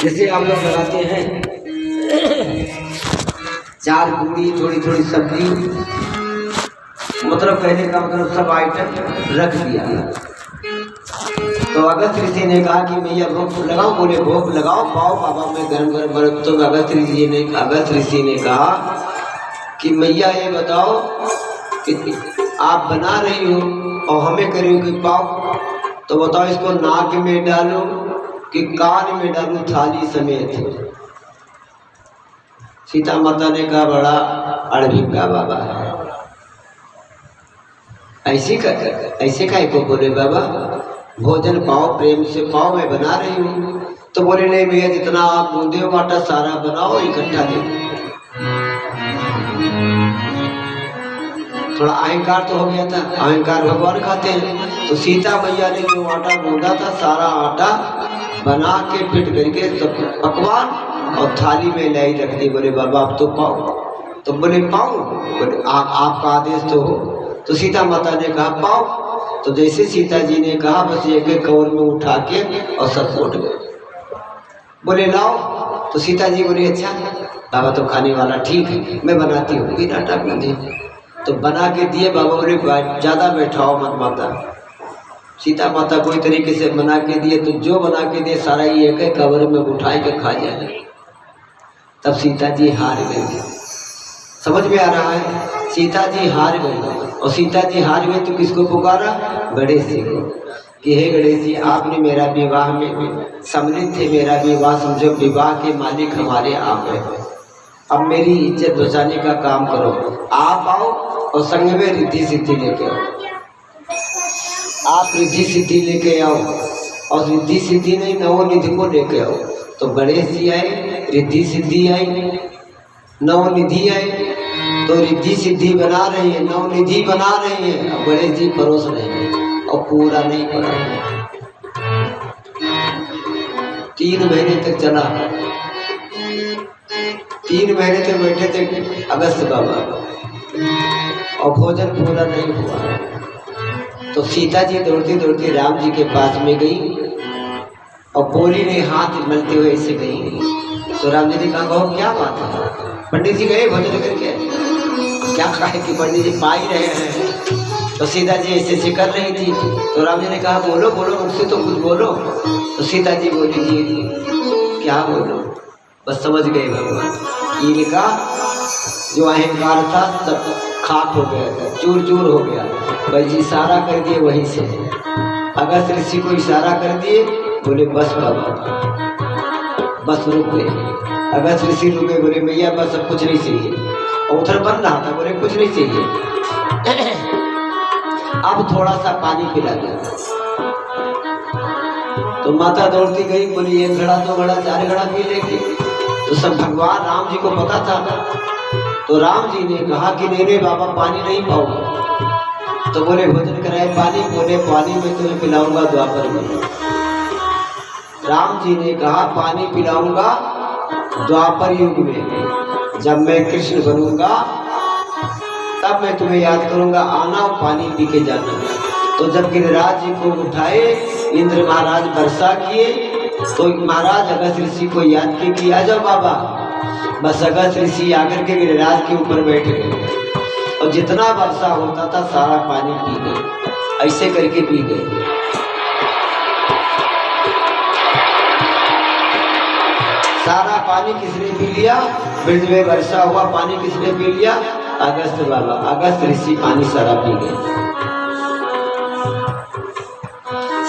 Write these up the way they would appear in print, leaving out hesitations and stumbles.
जैसे आप लोग लगाते हैं 4 पूरी थोड़ी थोड़ी सब्जी, मतलब कहने का मतलब सब आइटम रख दिया। तो अगस्त ऋषि ने कहा कि भैया भोग लगाओ, बोले भोग लगाओ, पाओ बाबा में गरम गरम बर्फ। तो अगस्त ऋषि ने कहा कि मैया ये बताओ कि आप बना रही हो और हमें कह रही हो कि पाओ, तो बताओ इसको नाक में डालो कि कान में डालूं थाली समेत। सीता माता ने कहा बड़ा अड़भिंगा बाबा है, ऐसे काहे को बोले बाबा, भोजन पाओ, प्रेम से पाओ, मैं बना रही हूँ। तो बोले नहीं भैया, जितना आप बूंदे हो आटा सारा बनाओ, इकट्ठा दे। थोड़ा अहंकार तो हो गया था, अहंकार भगवान खाते हैं। तो सीता मैया ने जो आटा गूंदा था, सारा आटा बना के फिट करके सब पकवान और थाली में लाई रख दी। बोले बाबा आप तो पाओ। तो बोले पाओ, बोले आपका आदेश तो हो। तो सीता माता ने कहा पाओ। तो जैसे सीता जी ने कहा बस एक एक कौर में उठा के और सब फोट गए। बोले लाओ। तो सीता जी बोली अच्छा बाबा तो खाने वाला, ठीक है मैं बनाती हूँ, फिर आटा गूंधे। तो बना के दिए। बाबा बोले ज़्यादा बैठाओ मत माता। सीता माता कोई तरीके से बना के दिए। तो जो बना के दिए सारा ही एक एक कवर में उठाए के खा जाए। तब सीता जी हार गई। समझ में आ रहा है, सीता जी हार गई। और सीता जी हार गई तो किसको पुकारा, गणेश जी को, कि हे गणेश जी आपने मेरा विवाह में सम्मिलित थे, मेरा विवाह समझो, विवाह के मालिक हमारे आप हैं, अब मेरी इज्जत बचाने का काम करो। आप आओ और संग में रिद्धि सिद्धि लेके आओ। आप रिद्धि सिद्धि लेके आओ और रिद्धि सिद्धि नहीं नवनिधि को लेके आओ। तो गणेश जी आए, रिद्धि सिद्धि आई, नवनिधि आई। तो रिद्धि सिद्धि बना रहे हैं, नवनिधि बना रहे हैं, अब गणेश जी परोस रहे हैं और पूरा नहीं पड़ा। 3 महीने तक चला, 3 महीने तक बैठे थे अगस्त बाबा और भोजन पूरा नहीं हुआ। तो सीता जी दौड़ती दौड़ती राम जी के पास में गई और बोली ने हाथ मलते हुए ऐसे गई। तो राम जी ने कहा कहो क्या बात है, पंडित जी गए भोजन करके, क्या कहा कि पंडित जी पा ही रहे हैं। तो सीता जी ऐसे ऐसे कर रही थी। तो राम जी ने कहा बोलो बोलो मुझसे तो कुछ बोलो। तो सीता जी बोली जी क्या बोलो, बस समझ गए भगवान, इनका जो अहंकार था सब खाक हो गया था, चूर चूर हो गया। भाई जी इशारा कर दिए वहीं से, अगस्त ऋषि को इशारा कर दिए, बोले बस बाबा बस रुक गए। अगस्त ऋषि रुके, बोले भैया बस अब कुछ नहीं चाहिए। और उधर बन रहा था, बोले कुछ नहीं चाहिए, अब थोड़ा सा पानी पिला दो। तो माता दौड़ती गई, बोली 1 घड़ा 2 घड़ा 4 घड़ा पी लेगी। तो सब भगवान राम जी को पता था। तो राम जी ने कहा कि नहीं बाबा पानी नहीं पाऊंगा। तो बोले भोजन कराए पानी, बोले पानी में तुम्हें पिलाऊंगा द्वापर में। राम जी ने कहा पानी पिलाऊंगा द्वापर युग में, जब मैं कृष्ण बनूंगा तब मैं तुम्हें याद करूंगा, आना और पानी पी के जाना। तो जब गिरिराज जी को उठाए इंद्र महाराज वर्षा किए, तो महाराज अगस्त ऋषि को याद किए कि आ जाओ बाबा। बस अगस्त ऋषि आकर के गिरिराज के ऊपर बैठ गए और जितना वर्षा होता था सारा पानी पी गए, ऐसे करके पी गए। सारा पानी किसने पी लिया, ब्रज में वर्षा हुआ पानी किसने पी लिया, अगस्त बाबा, अगस्त ऋषि पानी सारा पी गए।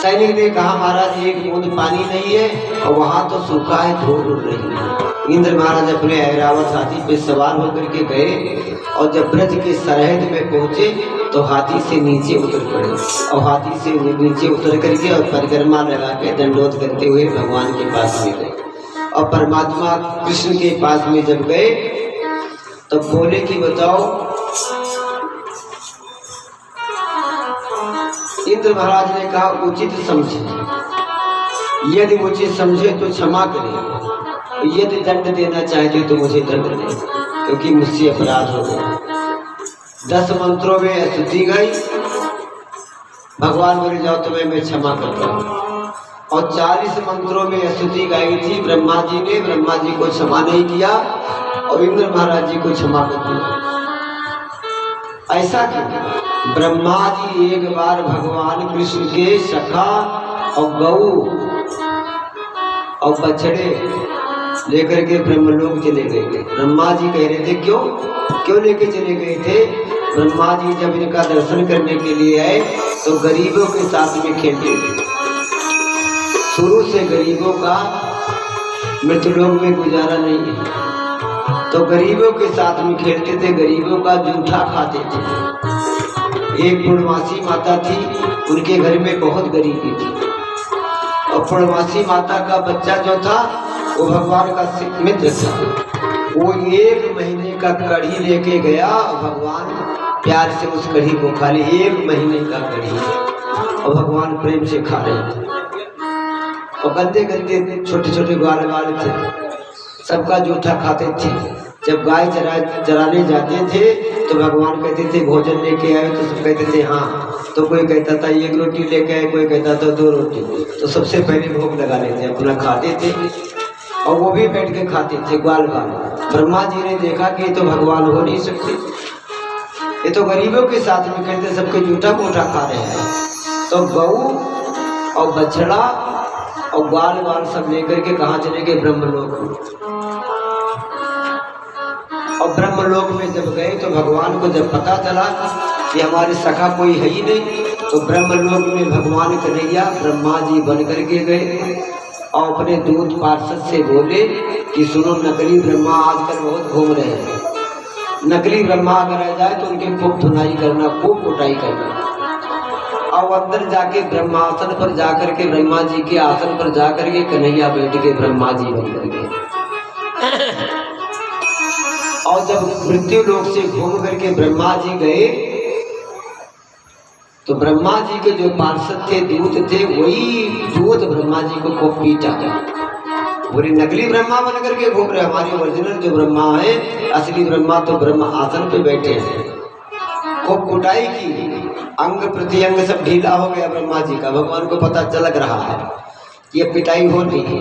सैनिक ने कहा महाराज 1 बूंद पानी नहीं है और वहां तो सूखा है, धूल उड़ रही है। इंद्र महाराज अपने ऐरावत हाथी पे सवार होकर के गए और जब ब्रज के सरहद में पहुंचे तो हाथी से नीचे उतर पड़े और हाथी से नीचे उतर करके और परिक्रमा लगा के दंडोत करते हुए भगवान के पास में गए। और परमात्मा कृष्ण के पास में जब गए तो बोले कि बताओ, इंद्र महाराज ने कहा उचित समझे, यदि उचित समझे तो क्षमा करें, यदि दंड देना चाहते तो मुझे दंड दें, क्योंकि मुझसे अपराध हो गया। 10 मंत्रों में स्तुति गई, भगवान बोले जाओ तुम्हें मैं क्षमा करता हूँ। और 40 मंत्रों में स्तुति गाई थी ब्रह्मा जी ने। ब्रह्मा जी को क्षमा नहीं किया और इंद्र महाराज जी को क्षमा कर दिया। ऐसा क्यों? ब्रह्मा जी एक बार भगवान कृष्ण के सखा और गऊ और बछड़े लेकर के ब्रह्मलोक चले गए। ब्रह्मा जी कह रहे थे क्यों लेके चले गए थे? ब्रह्मा जी जब इनका दर्शन करने के लिए आए तो गरीबों के साथ में खेलते थे। शुरू से गरीबों का मृत्युलोक में गुजारा नहीं है, तो गरीबों के साथ में खेलते थे, गरीबों का जूठा खाते थे। एक पूर्णमासी माता थी, उनके घर में बहुत गरीबी थी और पूर्णमासी माता का बच्चा जो था वो भगवान का मित्र था। वो 1 महीने का कढ़ी लेके गया और भगवान प्यार से उस कढ़ी को खा ले। 1 महीने का कढ़ी और भगवान प्रेम से खा रहे थे। और गंदे गंदे छोटे छोटे ग्वाल वाल थे, सबका जूठा खाते थे। जब गाय चराने जाते थे तो भगवान कहते थे भोजन लेके आए, तो सब कहते थे हाँ। तो कोई कहता था 1 रोटी लेके आए, कोई कहता था 2 रोटी। तो सबसे पहले भोग लगा लेते, अपना खाते थे और वो भी बैठ के खाते थे ग्वाल वाल। ब्रह्मा जी ने देखा कि ये तो भगवान हो नहीं सकते, ये तो गरीबों के साथ में करते, सबके जूठा मोटा खा रहे हैं। तो गऊ और बछड़ा और ग्वाल वाल सब लेकर के कहाँ चले गए? ब्रह्मलोक। और ब्रह्मलोक में जब गए तो भगवान को जब पता चला कि हमारे सखा कोई है ही नहीं, तो ब्रह्मलोक में भगवान कन्हैया ब्रह्मा जी बन करके गए और अपने दूत पार्षद से बोले कि सुनो, नकली ब्रह्मा आजकल बहुत घूम रहे हैं। नकली ब्रह्मा अगर आ जाए तो उनकी खूब धुनाई करना, खूब कुटाई करना। और अंदर जाके ब्रह्मासन पर जाकर के, ब्रह्मा जी के आसन पर जाकर के कन्हैया बैठ के ब्रह्मा जी बन करके। और जब मृत्यु लोक से घूम करके ब्रह्मा जी गए तो ब्रह्मा जी के जो पार्षद थे, दूत थे, वही दूत ब्रह्मा जी को खूब पीटा। बोले नकली ब्रह्मा बन करके घूम रहे, हमारे ओरिजिनल जो ब्रह्मा है, असली ब्रह्मा तो ब्रह्म आसन पे बैठे हैं। खूब कुटाई की, अंग प्रत्यंग सब ढीला हो गया ब्रह्मा जी का। भगवान को पता चलक रहा है ये पिटाई हो रही है,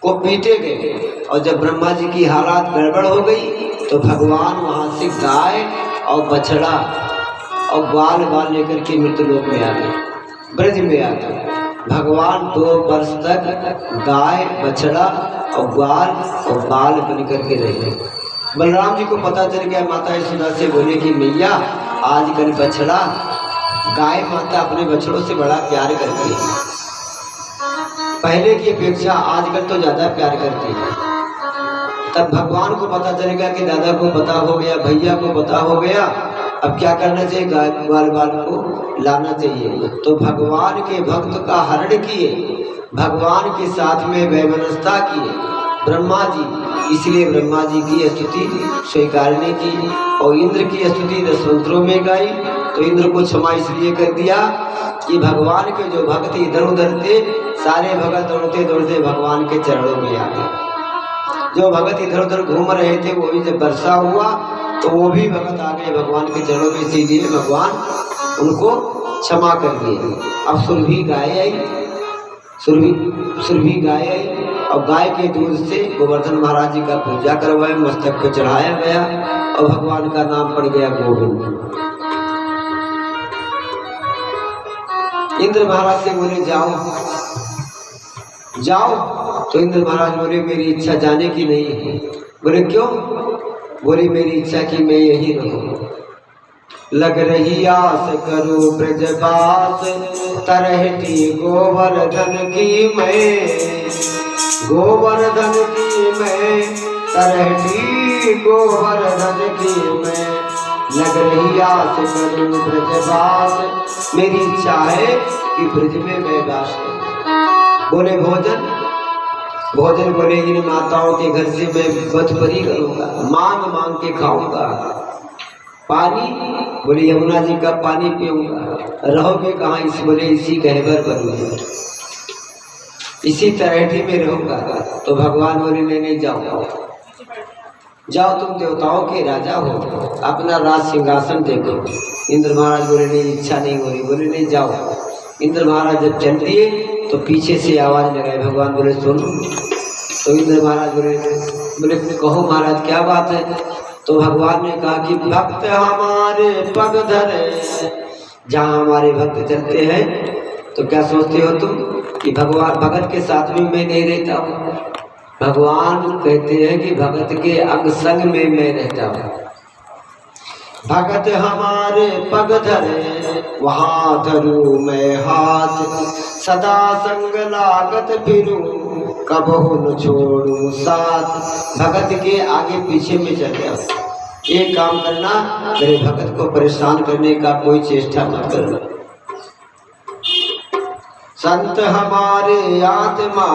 को पीटे गए। और जब ब्रह्मा जी की हालात गड़बड़ हो गई तो भगवान वहां से गाय और बछड़ा और ग्वाल वाल लेकर के मृत्युलोक में आ गए, ब्रज में आ गए। भगवान 2 वर्ष तक गाय, बछड़ा और ग्वाल और बाल बन करके रहे। बलराम जी को पता चल गया, माता यशोदा से बोले कि मैया आजकल बछड़ा, गाय माता अपने बछड़ों से बड़ा प्यार करती है, पहले की अपेक्षा आजकल तो ज्यादा प्यार करती है। तब भगवान को पता चलेगा कि दादा को पता हो गया, भैया को पता हो गया, अब क्या करना चाहिए? गाय ग्वाल बाल को लाना चाहिए। तो भगवान के भक्त का हरण किए, भगवान के साथ में वैमनस्यता किए ब्रह्मा जी। इसलिए ब्रह्मा जी की स्तुति स्वीकारने की और इंद्र की स्तुति 10 मंत्रों में गाई। तो इंद्र को क्षमा इसलिए कर दिया कि भगवान के जो भक्त इधर उधर थे, सारे भगत दौड़ते दौड़ते भगवान के चरणों में आ गए। जो भगत इधर उधर घूम रहे थे वो भी जब वर्षा हुआ तो वो भी भगत आ गए भगवान के चरणों में, इसीलिए भगवान उनको क्षमा कर दिए। अब सुरभि गाय आई, सुरभि गाय आई और गाय के दूध से गोवर्धन महाराज जी का पूजा करवाया, मस्तक पर चढ़ाया गया और भगवान का नाम पड़ गया गोविंद। इंद्र महाराज से बोले जाओ जाओ, तो इंद्र महाराज बोले मेरी इच्छा जाने की नहीं है। बोले क्यों? बोले मेरी इच्छा कि मैं यही रहूं। लग रही आस करो ब्रजवास, तरहटी गोवर्धन की मैं, गोवर्धन की मैं, तरहटी गोवर्धन की मैं। लग रही आस करो ब्रजवास, मेरी इच्छा है कि ब्रज में मैं वास करूं। बोले भोजन? भोजन बोले इन माताओं के घर से मैं बदपरी करूंगा, मांग मांग के खाऊंगा। पानी? बोले यमुना जी का पानी पीऊंगा। रहोगे कहाँ? इस बोले इसी गहबर बनूंगा, इसी तरहठी में रहूंगा। तो भगवान बोले नहीं जाओ, जाओ तुम देवताओं के राजा हो, अपना राज सिंहासन देखो। इंद्र महाराज बोले नहीं इच्छा नहीं हो रही। बोले नहीं जाओ। इंद्र महाराज जब चल दिए तो पीछे से आवाज लगाई। भगवान बोले सुन। तो इंद्र महाराज बोले कहो महाराज क्या बात है। तो भगवान ने कहा कि भक्त हमारे पग धरे। जहाँ हमारे भक्त चलते हैं तो क्या सोचते हो तुम कि भगवान भगत के साथ में मैं नहीं रहता हूँ। भगवान कहते हैं कि भगत के अंग संग में मैं रहता हूँ। भगत हमारे पग धरे वहाँ धरू मैं हाथ, सदा संग लागत फिरूं कबहु न छोड़ू साथ। भगत के आगे पीछे में चल जाओ। एक काम करना, मेरे भगत को परेशान करने का कोई चेष्टा मत करना। संत हमारे आत्मा